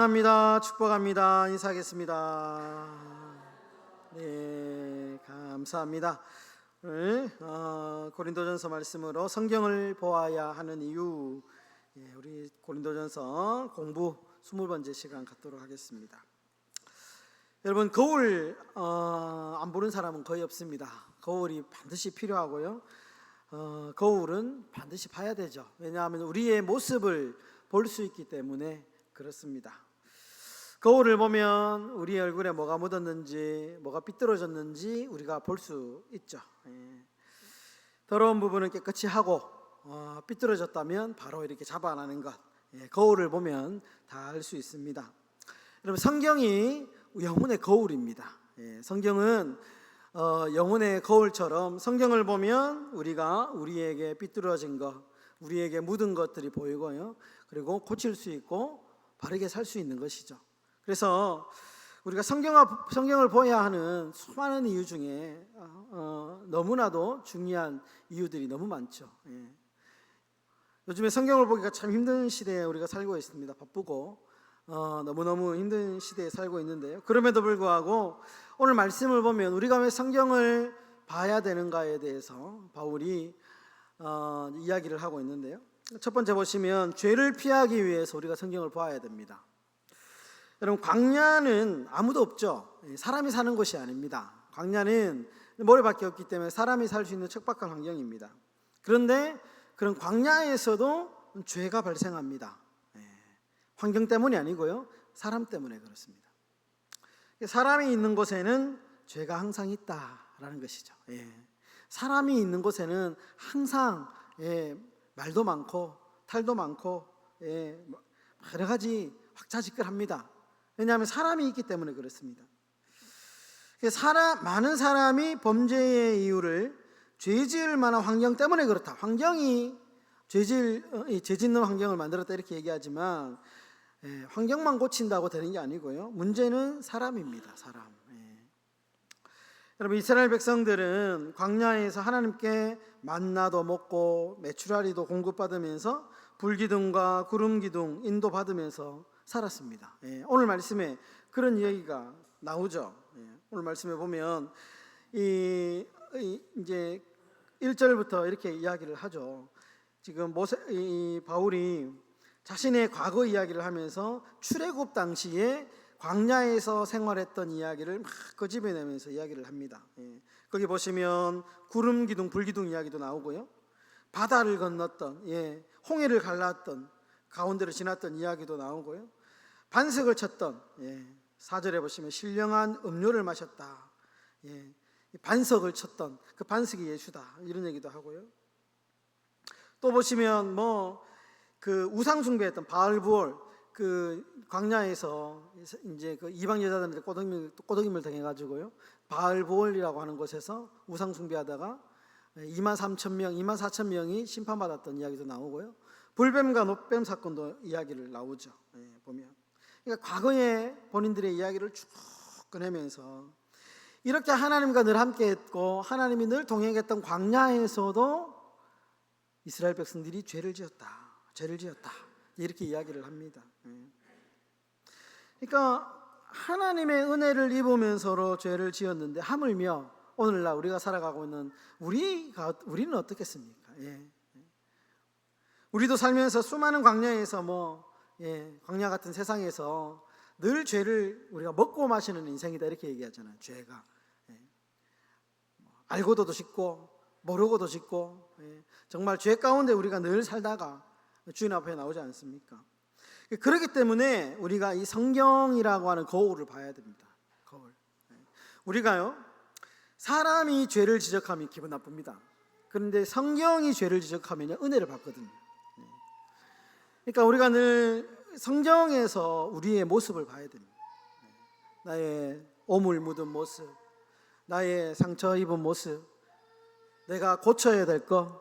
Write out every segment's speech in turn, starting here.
축복합니다. 인사하겠습니다. 네, 감사합니다. 오늘 고린도전서 말씀으로 성경을 보아야 하는 이유, 우리 고린도전서 공부 20번째 시간 갖도록 하겠습니다. 여러분, 거울 안 보는 사람은 거의 없습니다. 거울이 반드시 필요하고요. 거울은 반드시 봐야 되죠. 왜냐하면 우리의 모습을 볼 수 있기 때문에 그렇습니다. 거울을 보면 우리 얼굴에 뭐가 묻었는지, 뭐가 삐뚤어졌는지 우리가 볼 수 있죠. 더러운 부분은 깨끗이 하고 삐뚤어졌다면 바로 이렇게 잡아내는 것, 거울을 보면 다 알 수 있습니다. 여러분, 성경이 영혼의 거울입니다. 성경은 영혼의 거울처럼 성경을 보면 우리에게 삐뚤어진 것, 우리에게 묻은 것들이 보이고요, 그리고 고칠 수 있고 바르게 살 수 있는 것이죠. 그래서 우리가 성경을 보아야 하는 수많은 이유 중에 너무나도 중요한 이유들이 너무 많죠. 요즘에 성경을 보기가 참 힘든 시대에 우리가 살고 있습니다. 바쁘고 너무너무 힘든 시대에 살고 있는데요, 그럼에도 불구하고 오늘 말씀을 보면 우리가 왜 성경을 봐야 되는가에 대해서 바울이 이야기를 하고 있는데요, 첫 번째 보시면 죄를 피하기 위해서 우리가 성경을 봐야 됩니다. 여러분, 광야는 아무도 없죠. 사람이 사는 곳이 아닙니다. 광야는 모래밖에 없기 때문에 사람이 살 수 있는 척박한 환경입니다. 그런데 그런 광야에서도 죄가 발생합니다. 환경 때문이 아니고요, 사람 때문에 그렇습니다. 사람이 있는 곳에는 죄가 항상 있다라는 것이죠. 사람이 있는 곳에는 항상 말도 많고 탈도 많고 여러 가지 확자지껄합니다. 왜냐하면 사람이 있기 때문에 그렇습니다. 많은 사람이 범죄의 이유를 죄 지을 만한 환경 때문에 그렇다, 환경이 죄 짓는 환경을 만들었다 이렇게 얘기하지만 환경만 고친다고 되는 게 아니고요, 문제는 사람입니다. 사람. 여러분, 이스라엘 백성들은 광야에서 하나님께 만나도 먹고 메추라리도 공급받으면서 불기둥과 구름기둥 인도받으면서 살았습니다. 오늘 말씀에 그런 이야기가 나오죠. 오늘 말씀에 보면 이제 1절부터 이렇게 이야기를 하죠. 지금 바울이 자신의 과거 이야기를 하면서 출애굽 당시에 광야에서 생활했던 이야기를 막 끄집어내면서 이야기를 합니다. 거기 보시면 구름 기둥, 불기둥 이야기도 나오고요, 바다를 건넜던, 홍해를 갈랐던, 가운데로 지났던 이야기도 나오고요, 반석을 쳤던, 4절에 보시면 신령한 음료를 마셨다, 반석을 쳤던 그 반석이 예수다 이런 얘기도 하고요. 또 보시면 그 우상 숭배했던 바알부올, 그 광야에서 이제 그 이방 여자들한테 꼬드김을 당해가지고요, 바알부올이라고 하는 곳에서 우상 숭배하다가 23,000명, 24,000명이 심판받았던 이야기도 나오고요, 불뱀과 놋뱀 사건도 이야기를 나오죠. 보면 그러니까 과거의 본인들의 이야기를 쭉 꺼내면서 이렇게 하나님과 늘 함께했고 하나님이 늘 동행했던 광야에서도 이스라엘 백성들이 죄를 지었다 이렇게 이야기를 합니다. 그러니까 하나님의 은혜를 입으면서로 죄를 지었는데 하물며 오늘날 우리가 살아가고 있는 우리는 어떻겠습니까? 우리도 살면서 수많은 광야에서 광야 같은 세상에서 늘 죄를 우리가 먹고 마시는 인생이다 이렇게 얘기하잖아요. 죄가 알고도 짓고 모르고도 짓고, 정말 죄 가운데 우리가 늘 살다가 주인 앞에 나오지 않습니까? 그렇기 때문에 우리가 이 성경이라고 하는 거울을 봐야 됩니다. 거울. 우리가요, 사람이 죄를 지적하면 기분 나쁩니다. 그런데 성경이 죄를 지적하면 은혜를 받거든요. 그러니까 우리가 늘 성경에서 우리의 모습을 봐야 됩니다. 나의 오물 묻은 모습, 나의 상처 입은 모습, 내가 고쳐야 될 거,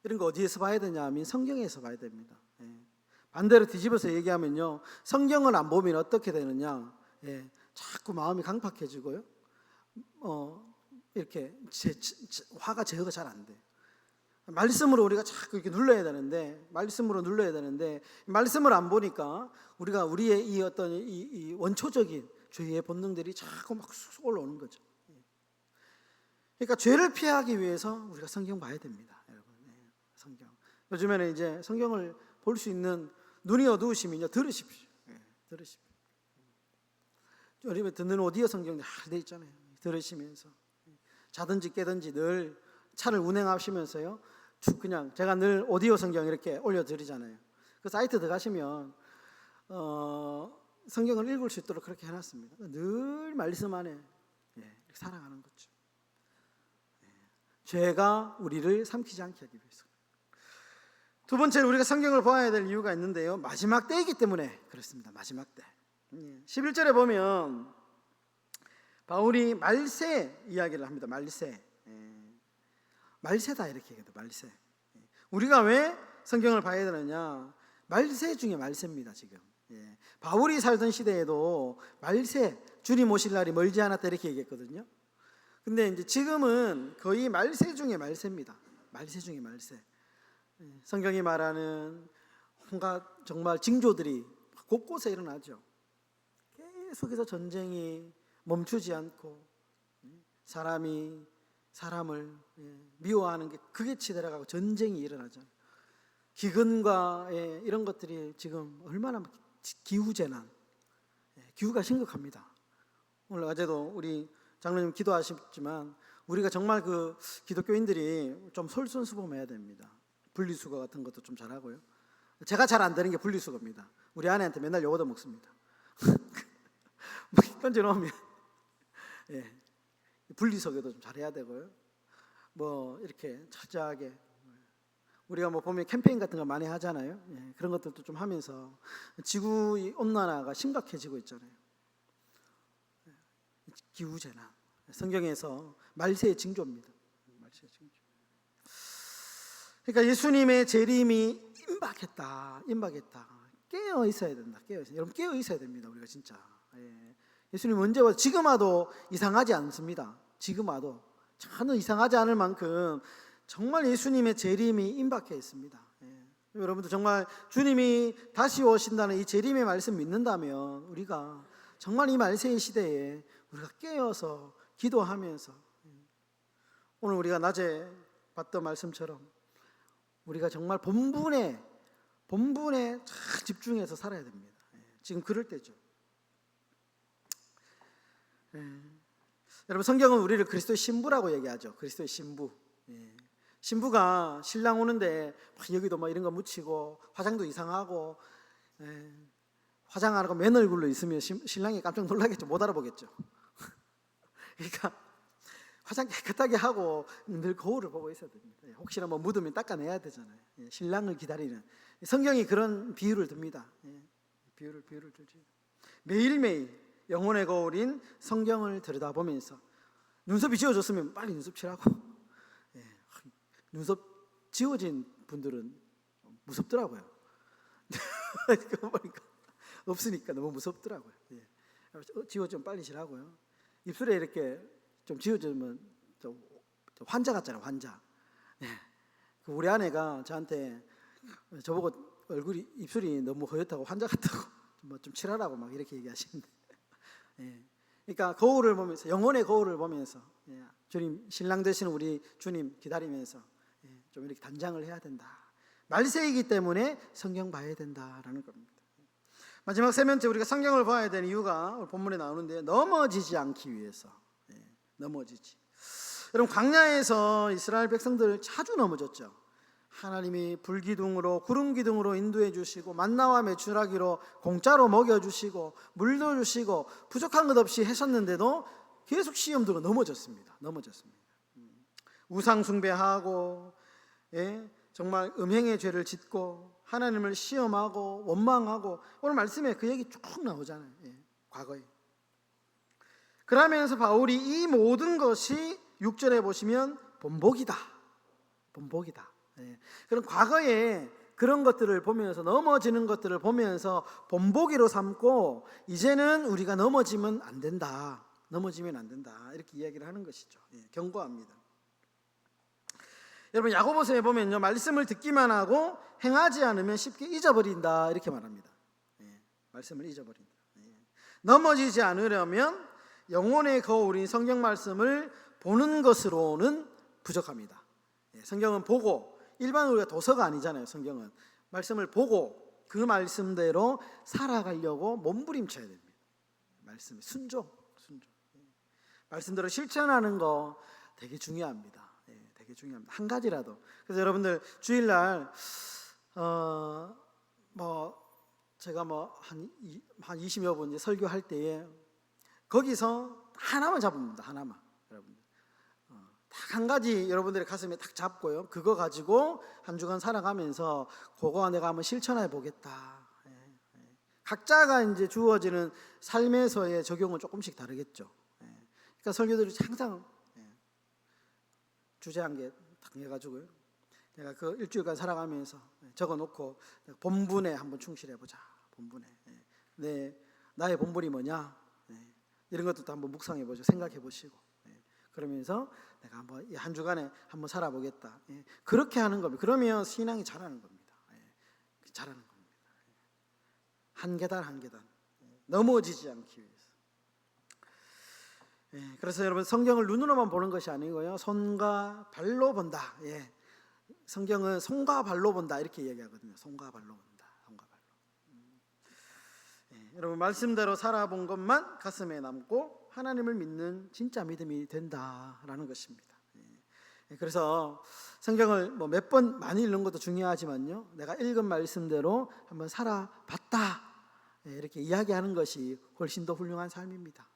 이런 거 어디에서 봐야 되냐 하면 성경에서 봐야 됩니다. 반대로 뒤집어서 얘기하면요, 성경을 안 보면 어떻게 되느냐, 자꾸 마음이 강팍해지고요, 이렇게 화가 제어가 잘 안 돼요. 말씀으로 우리가 자꾸 이렇게 눌러야 되는데, 말씀으로 눌러야 되는데, 말씀을 안 보니까 우리의 이 어떤 이 원초적인 죄의 본능들이 자꾸 막 쑥 올라오는 거죠. 그러니까 죄를 피하기 위해서 우리가 성경 봐야 됩니다, 여러분. 성경. 요즘에는 이제 성경을 볼 수 있는 눈이 어두우시면요, 들으십시오. 들으십시오. 우리 듣는 오디오 성경 잘 돼 있잖아요. 들으시면서 자든지 깨든지 늘 차를 운행하시면서요, 그냥 제가 늘 오디오 성경 이렇게 올려드리잖아요. 그 사이트 들어가시면 성경을 읽을 수 있도록 그렇게 해놨습니다. 늘 말씀 안에 살아가는 거죠. 죄가 우리를 삼키지 않게 하기 위해서. 두 번째로 우리가 성경을 봐야 될 이유가 있는데요, 마지막 때이기 때문에 그렇습니다. 마지막 때. 11절에 보면 바울이 말세 이야기를 합니다. 말세다 이렇게 얘기해요. 말세. 우리가 왜 성경을 봐야 되느냐? 말세 중에 말세입니다. 지금 바울이 살던 시대에도 말세, 주님 오실 날이 멀지 않았다 이렇게 얘기했거든요. 근데 이제 지금은 거의 말세 중에 말세입니다. 말세 중에 말세. 성경이 말하는 온갖 정말 징조들이 곳곳에 일어나죠. 계속해서 전쟁이 멈추지 않고 사람이 사람을 미워하는 게 극에 치달아가고 전쟁이 일어나잖아요. 기근과 이런 것들이 지금 얼마나 기후재난, 기후가 심각합니다. 오늘 어제도 우리 장로님 기도하셨지만 우리가 정말 그 기독교인들이 좀 솔선수범해야 됩니다. 분리수거 같은 것도 좀 잘하고요. 제가 잘 안 되는 게 분리수거입니다. 우리 아내한테 맨날 욕 얻어먹습니다. 던져놓으면 분리수거도 좀 잘해야 되고요. 뭐 이렇게 철저하게 우리가 뭐 보면 캠페인 같은 거 많이 하잖아요. 그런 것들도 좀 하면서 지구의 온난화가 심각해지고 있잖아요. 기후재난, 성경에서 말세의 징조입니다. 말세의 징조. 그러니까 예수님의 재림이 임박했다. 깨어 있어야 된다. 여러분 깨어 있어야 됩니다. 우리가 진짜. 예수님 언제 와도 지금 와도 이상하지 않습니다. 지금 와도 전혀 이상하지 않을 만큼 정말 예수님의 재림이 임박해 있습니다. 여러분들 정말 주님이 다시 오신다는 이 재림의 말씀 믿는다면 우리가 정말 이 말세의 시대에 우리가 깨어서 기도하면서 오늘 우리가 낮에 봤던 말씀처럼 우리가 정말 본분에 집중해서 살아야 됩니다. 지금 그럴 때죠. 여러분 성경은 우리를 그리스도의 신부라고 얘기하죠. 그리스도의 신부. 신부가 신랑 오는데 막 여기도 막 이런 거 묻히고 화장도 이상하고 화장 안 하고 맨 얼굴로 있으면 신랑이 깜짝 놀라겠죠. 못 알아보겠죠. 그러니까 화장 깨끗하게 하고 늘 거울을 보고 있어야 됩니다. 혹시나 뭐 묻으면 닦아내야 되잖아요. 신랑을 기다리는 성경이 그런 비유를 듭니다. 비유를 들죠. 매일매일 영혼의 거울인 성경을 들여다보면서 눈썹이 지워졌으면 빨리 눈썹 칠하고 눈썹 지워진 분들은 무섭더라고요. 보니까 없으니까 너무 무섭더라고요. 지워지면 빨리 칠하고요. 입술에 이렇게 좀 지워지면 좀 환자 같잖아요. 환자. 우리 아내가 저한테 저보고 얼굴이 입술이 너무 허옇다고 환자 같다고 뭐 좀 칠하라고 막 이렇게 얘기하시는데. 그러니까 거울을 보면서 영혼의 거울을 보면서 주님 신랑 되시는 우리 주님 기다리면서 좀 이렇게 단장을 해야 된다. 말세이기 때문에 성경 봐야 된다라는 겁니다. 마지막 세 번째 우리가 성경을 봐야 되는 이유가 본문에 나오는데 넘어지지 않기 위해서. 넘어지지. 여러분 광야에서 이스라엘 백성들 자주 넘어졌죠. 하나님이 불기둥으로 구름기둥으로 인도해 주시고 만나와 메추라기로 공짜로 먹여주시고 물도 주시고 부족한 것 없이 하셨는데도 계속 시험 들어 넘어졌습니다. 우상 숭배하고 정말 음행의 죄를 짓고 하나님을 시험하고 원망하고 오늘 말씀에 그 얘기 쭉 나오잖아요. 과거에. 그러면서 바울이 이 모든 것이 6절에 보시면 본보기다. 그럼 과거에 그런 것들을 보면서 넘어지는 것들을 보면서 본보기로 삼고 이제는 우리가 넘어지면 안 된다 이렇게 이야기를 하는 것이죠. 경고합니다. 여러분 야고보서에 보면요, 말씀을 듣기만 하고 행하지 않으면 쉽게 잊어버린다 이렇게 말합니다. 말씀을 잊어버린다. 넘어지지 않으려면 영혼의 거울인 성경 말씀을 보는 것으로는 부족합니다. 성경은 보고, 일반 우리가 도서가 아니잖아요. 성경은 말씀을 보고 그 말씀대로 살아가려고 몸부림쳐야 됩니다. 말씀 순종. 말씀대로 실천하는 거 되게 중요합니다. 되게 중요합니다. 한 가지라도. 그래서 여러분들 주일날 제가 한 20여 분 이제 설교할 때에 거기서 하나만 잡습니다. 하나만. 여러분들 딱 한 가지 여러분들의 가슴에 딱 잡고요, 그거 가지고 한 주간 살아가면서 그거 내가 한번 실천해 보겠다. 각자가 이제 주어지는 삶에서의 적용은 조금씩 다르겠죠. 그러니까 설교들이 항상 주제 한 개 딱 해가지고요, 내가 그 일주일간 살아가면서 적어놓고 본분에 한번 충실해보자. 본분에 나의 본분이 뭐냐, 이런 것도 한번 묵상해보죠. 생각해보시고, 그러면서 내가 한번 한 주간에 한번 살아보겠다. 그렇게 하는 겁니다. 그러면 신앙이 자라는 겁니다. 자라는 겁니다. 한 계단 한 계단 넘어지지 않기 위해서. 그래서 여러분 성경을 눈으로만 보는 것이 아니고요, 손과 발로 본다. 성경은 손과 발로 본다 이렇게 얘기하거든요. 손과 발로 본다. 손과 발로. 여러분 말씀대로 살아본 것만 가슴에 남고 하나님을 믿는 진짜 믿음이 된다라는 것입니다. 그래서 성경을 몇 번 많이 읽는 것도 중요하지만요, 내가 읽은 말씀대로 한번 살아봤다 이렇게 이야기하는 것이 훨씬 더 훌륭한 삶입니다.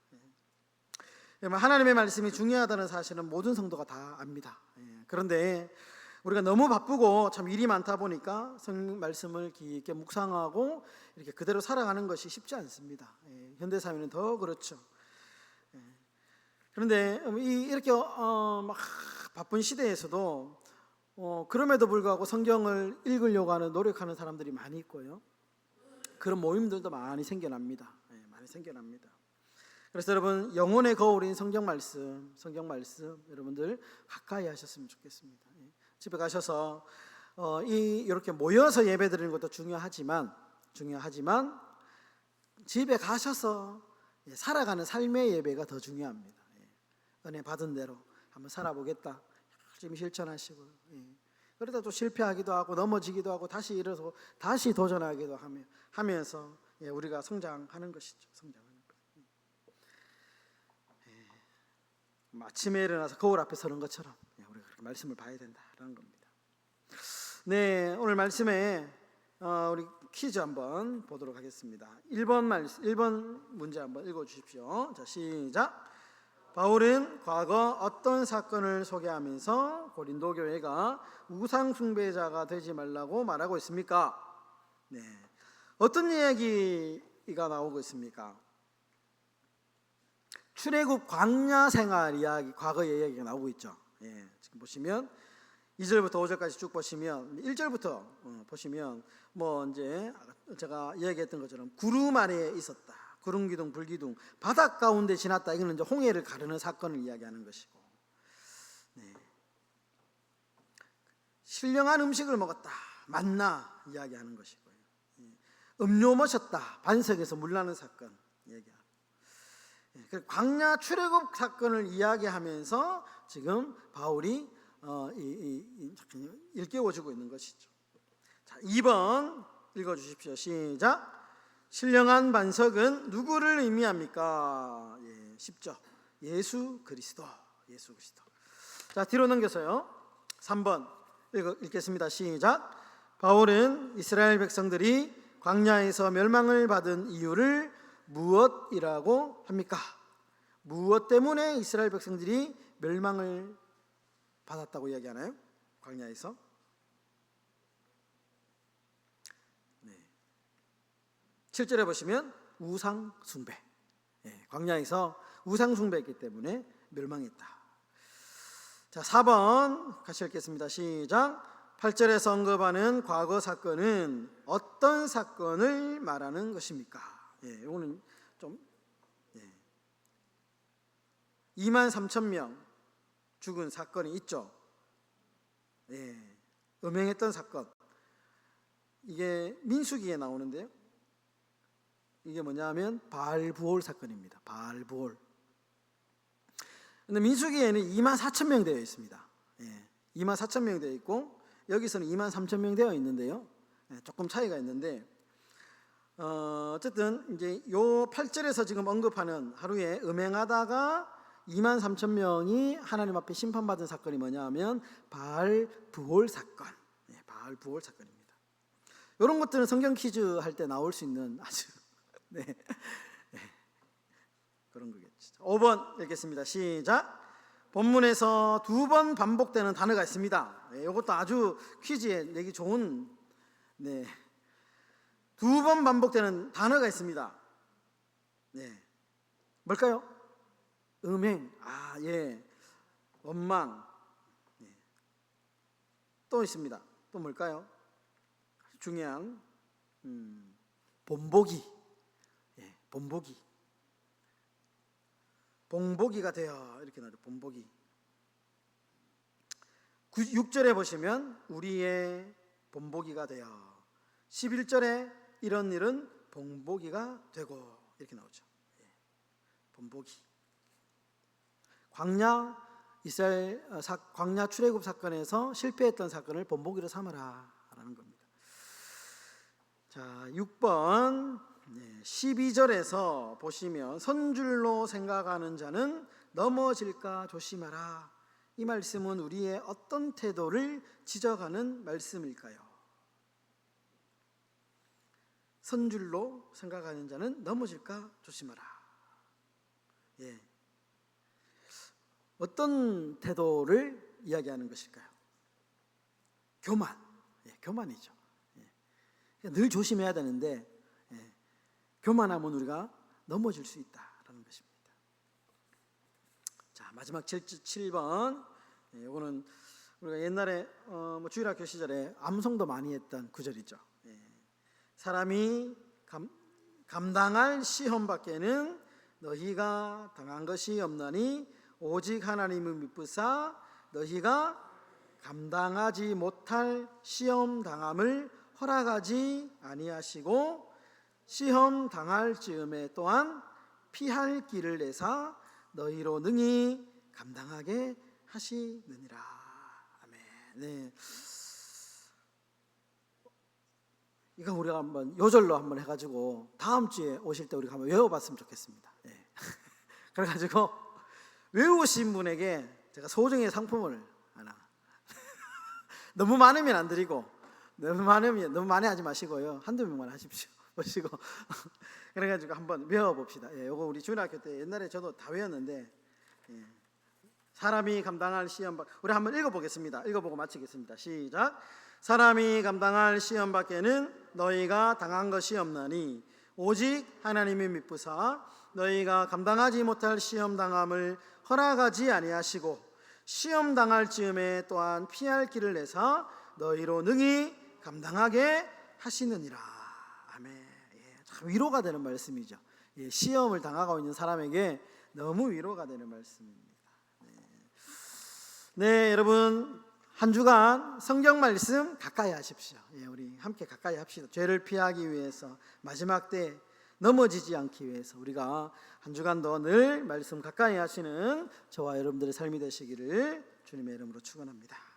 하나님의 말씀이 중요하다는 사실은 모든 성도가 다 압니다. 그런데 우리가 너무 바쁘고 참 일이 많다 보니까 성경 말씀을 깊게 묵상하고 이렇게 그대로 살아가는 것이 쉽지 않습니다. 현대 사회는 더 그렇죠. 그런데 이렇게 막 바쁜 시대에서도 그럼에도 불구하고 성경을 읽으려고 하는 노력하는 사람들이 많이 있고요, 그런 모임들도 많이 생겨납니다. 많이 생겨납니다. 그래서 여러분 영혼의 거울인 성경 말씀 여러분들 가까이 하셨으면 좋겠습니다. 집에 가셔서 이렇게 모여서 예배드리는 것도 중요하지만 집에 가셔서 살아가는 삶의 예배가 더 중요합니다. 은혜 받은 대로 한번 살아보겠다 열심히 실천하시고, 그러다 또 실패하기도 하고 넘어지기도 하고 다시 일어서 다시 도전하기도 하면서 우리가 성장하는 것이죠. 성장하는 것. 아침에 일어나서 거울 앞에 서는 것처럼 우리가 그렇게 말씀을 봐야 된다라는 겁니다. 오늘 말씀에 우리 퀴즈 한번 보도록 하겠습니다. 1번 문제 한번 읽어주십시오. 자, 시작. 바울은 과거 어떤 사건을 소개하면서 고린도 교회가 우상 숭배자가 되지 말라고 말하고 있습니까? 어떤 이야기가 나오고 있습니까? 출애굽 광야 생활 이야기, 과거의 이야기가 나오고 있죠. 지금 보시면 2절부터 5절까지 쭉 보시면 1절부터 보시면 이제 제가 이야기했던 것처럼 구름 아래에 있었다. 구름 기둥 불기둥 바닷 가운데 지났다. 이거는 이제 홍해를 가르는 사건을 이야기하는 것이고, 신령한 음식을 먹었다. 만나 이야기하는 것이고요. 음료 마셨다. 반석에서 물 나는 사건 이야기하고, 광야 출애굽 사건을 이야기하면서 지금 바울이 일깨워주고 있는 것이죠. 자, 2번 읽어주십시오. 시작. 신령한 반석은 누구를 의미합니까? 10절. 예수 그리스도. 자, 뒤로 넘겨서요. 3번 읽겠습니다. 시작. 바울은 이스라엘 백성들이 광야에서 멸망을 받은 이유를 무엇이라고 합니까? 무엇 때문에 이스라엘 백성들이 멸망을 받았다고 이야기하나요? 광야에서? 7절에 보시면 우상 숭배. 광야에서 우상 숭배했기 때문에 멸망했다. 자, 4번 같이 읽겠습니다. 시작. 8절에서 언급하는 과거 사건은 어떤 사건을 말하는 것입니까? 이거는 좀 2만 3천 명 죽은 사건이 있죠. 예, 음행했던 사건. 이게 민수기에 나오는데요. 이게 뭐냐면 바알부올 사건입니다. 바알부올. 근데 민수기에는 24,000명 되어 있습니다. 예, 24,000명 되어 있고 여기서는 23,000명 되어 있는데요. 예, 조금 차이가 있는데 어쨌든 이제 요 8절에서 지금 언급하는 하루에 음행하다가 23,000명이 하나님 앞에 심판받은 사건이 뭐냐면 바알부올 사건. 예, 바알부올 사건입니다. 이런 것들은 성경 퀴즈 할 때 나올 수 있는 아주 네. 그런 거겠죠. 5번 읽겠습니다. 시작. 본문에서 2번 반복되는 단어가 있습니다. 네, 이것도 아주 퀴즈에 내기 좋은 2번 반복되는 단어가 있습니다. 네. 뭘까요? 음행. 예. 원망. 네. 또 있습니다. 또 뭘까요? 중요한 본보기. 예, 본보기. 본보기가 되어 이렇게 나죠. 본보기. 6절에 보시면 우리의 본보기가 되어 11절에 이런 일은 본보기가 되고 이렇게 나오죠. 예, 본보기. 광야 출애굽 사건에서 실패했던 사건을 본보기로 삼아라라는 겁니다. 자, 6번 12절에서 보시면 선줄로 생각하는 자는 넘어질까 조심하라. 이 말씀은 우리의 어떤 태도를 지적하는 말씀일까요? 선줄로 생각하는 자는 넘어질까 조심하라. 예. 어떤 태도를 이야기하는 것일까요? 교만. 예, 교만이죠. 예. 늘 조심해야 되는데 교만하면 우리가 넘어질 수 있다라는 것입니다. 자, 마지막 7번. 이거는 우리가 옛날에 주일학교 시절에 암송도 많이 했던 구절이죠. 사람이 감당할 시험 밖에는 너희가 당한 것이 없나니 오직 하나님을 믿으사 너희가 감당하지 못할 시험 당함을 허락하지 아니하시고 시험 당할 즈음에 또한 피할 길을 내사 너희로 능히 감당하게 하시느니라. 아멘. 네. 이거 우리가 한번 요절로 한번 해가지고 다음 주에 오실 때 우리가 한번 외워봤으면 좋겠습니다. 네. 그래가지고 외우신 분에게 제가 소정의 상품을 하나. 너무 많으면 안 드리고 너무 많이 하지 마시고요. 한두 명만 하십시오. 보시고 그래가지고 한번 외워봅시다. 예, 요거 우리 중학교 때 옛날에 저도 다 외웠는데 사람이 감당할 시험 우리 한번 읽어보겠습니다. 읽어보고 마치겠습니다. 시작. 사람이 감당할 시험 밖에는 너희가 당한 것이 없나니 오직 하나님이 믿으사 너희가 감당하지 못할 시험 당함을 허락하지 아니하시고 시험 당할 즈음에 또한 피할 길을 내사 너희로 능히 감당하게 하시느니라. 아멘. 예, 참 위로가 되는 말씀이죠. 예, 시험을 당하고 있는 사람에게 너무 위로가 되는 말씀입니다. 네, 여러분 한 주간 성경 말씀 가까이 하십시오. 예, 우리 함께 가까이 합시다. 죄를 피하기 위해서 마지막 때 넘어지지 않기 위해서 우리가 한 주간도 늘 말씀 가까이 하시는 저와 여러분들의 삶이 되시기를 주님의 이름으로 축원합니다.